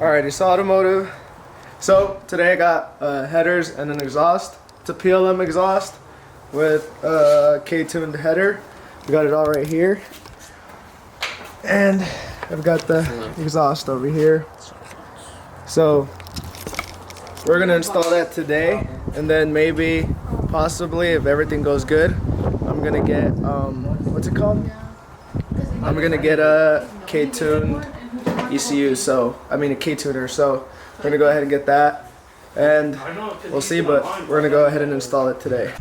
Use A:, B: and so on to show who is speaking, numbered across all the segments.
A: Alright, it's automotive. So today I got headers and an exhaust. It's a PLM exhaust with a ktuned header. We got it all right here. And I've got the exhaust over here. So we're gonna install that today, and then maybe, possibly, if everything goes good, I'm gonna get what's it called? I'm gonna get a ktuned ECU. So I mean a ktuner. So we're gonna go ahead and get that, and we'll see. But we're gonna go ahead and install it today.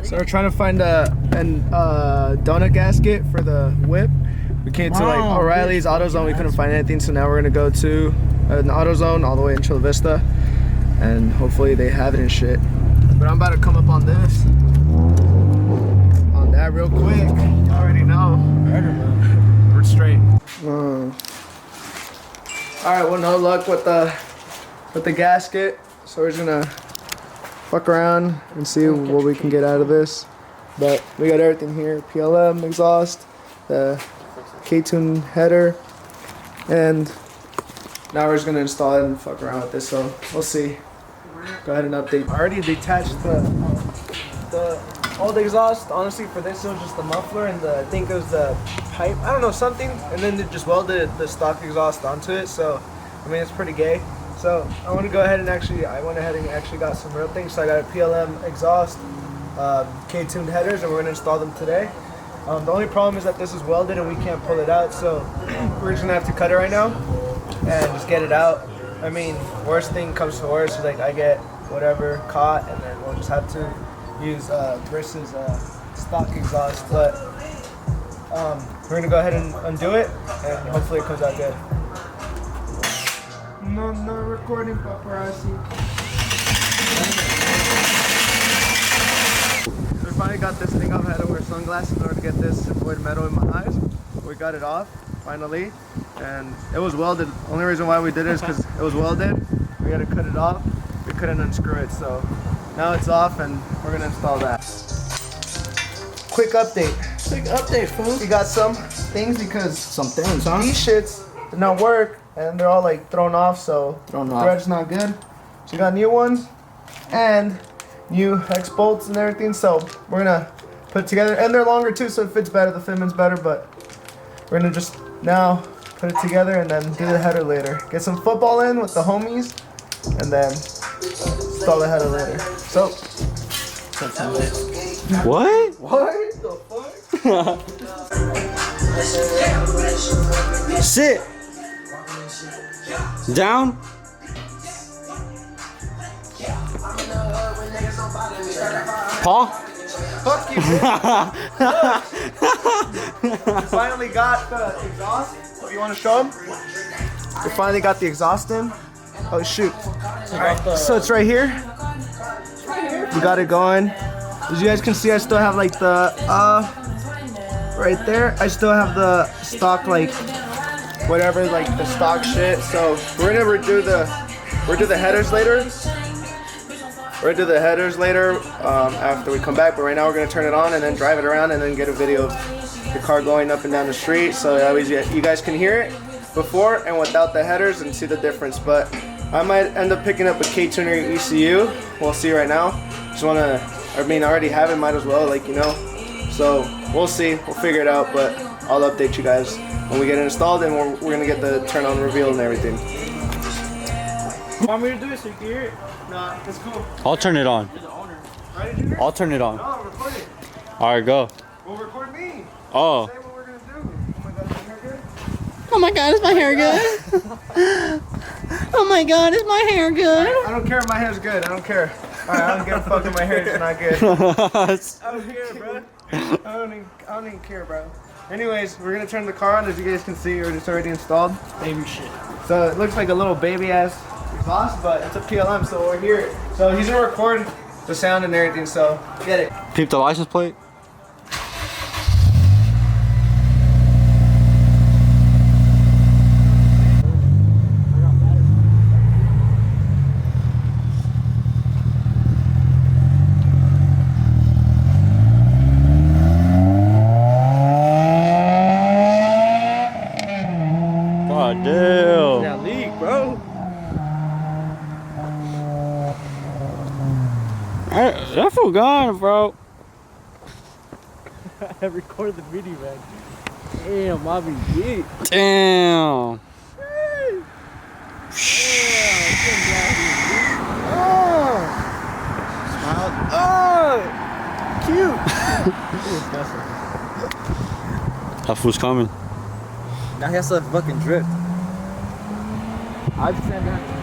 A: So we're trying to find a donut gasket for the whip. We came to like O'Reilly's, AutoZone. We couldn't find anything, so now we're gonna go to an AutoZone all the way in Chula Vista, and hopefully they have it and shit. But I'm about to come up on this, on that real quick. You already know. We're straight. All right. Well, no luck with the gasket, so we're just gonna fuck around and see what we can get out of this. But we got everything here: PLM exhaust, the ktuned header, and now we're just gonna install it and fuck around with this. So we'll see. Go ahead and update. I already detached the old exhaust. Honestly, for this it was just the muffler and I think it was the pipe. I don't know, something, and then they just welded the stock exhaust onto it. So I mean, it's pretty gay. So I want to go ahead and I went ahead and actually got some real things. So I got a PLM exhaust, ktuned headers, and we're gonna install them today. The only problem is that this is welded and we can't pull it out, so we're just gonna have to cut it right now and just get it out. I mean, worst thing comes to worst, is like I get whatever caught, and then we'll just have to use Briss's stock exhaust. But we're gonna go ahead and undo it, and hopefully it comes out good. No recording, paparazzi. We finally got this thing off. I had to wear sunglasses in order to get this avoid metal in my eyes. We got it off finally, and it was welded. Only reason why we did it is because it was welded. We had to cut it off. We couldn't unscrew it, so now it's off, and we're gonna install that. Quick update. Fool. We got some things because these shits did not work, and they're all like thrown off. So the thread's not good. So we got new ones and new hex bolts and everything, so we're gonna put it together, and they're longer too, so it fits better, the fitment's better. But we're gonna just now put it together and then do the header later. Get some football in with the homies, and then install the header later. So
B: what
A: the fuck?
B: Sit down. Paul?
A: Fuck you, We finally got the exhaust. You want to show them? We finally got the exhaust in. Oh shoot. Alright, so it's right here. We got it going. As you guys can see, I still have like the right there. I still have the stock, like whatever, like the stock shit. So we're gonna redo the headers later. We're gonna do the headers later after we come back, but right now we're gonna turn it on and then drive it around and then get a video of the car going up and down the street, so that way you guys can hear it before and without the headers and see the difference. But I might end up picking up a ktuner ECU. We'll see right now. Just wanna, I mean, I already have it, might as well, like, you know. So we'll see, we'll figure it out, but I'll update you guys when we get it installed, and we're gonna get the turn on reveal and everything. Want me to do it so you can hear it? Nah, it's cool.
B: I'll turn it on. I'll turn it on.
A: No, record it.
B: Alright, go.
A: Well, record me.
B: Oh.
A: Say what we're gonna do. Oh my god, is my hair good? Oh my god, is my hair good? I don't care if my hair's good. I don't care. Alright, I don't give a fuck if my hair is not good. I don't care, bro. I don't even care, bro. Anyways, we're gonna turn the car on. As you guys can see, it's already installed. Baby shit. So it looks like a little baby ass exhaust, but it's a PLM, so we're here. So he's gonna record the sound and everything, so get it.
B: Peep the license plate. Oh, damn.
C: That leak, bro.
B: That fool gone, bro.
C: I recorded the video, man. Damn, Bobby geek.
B: Damn.
C: Cute.
B: That fool's coming.
C: Now he has to fucking drift. I just stand behind.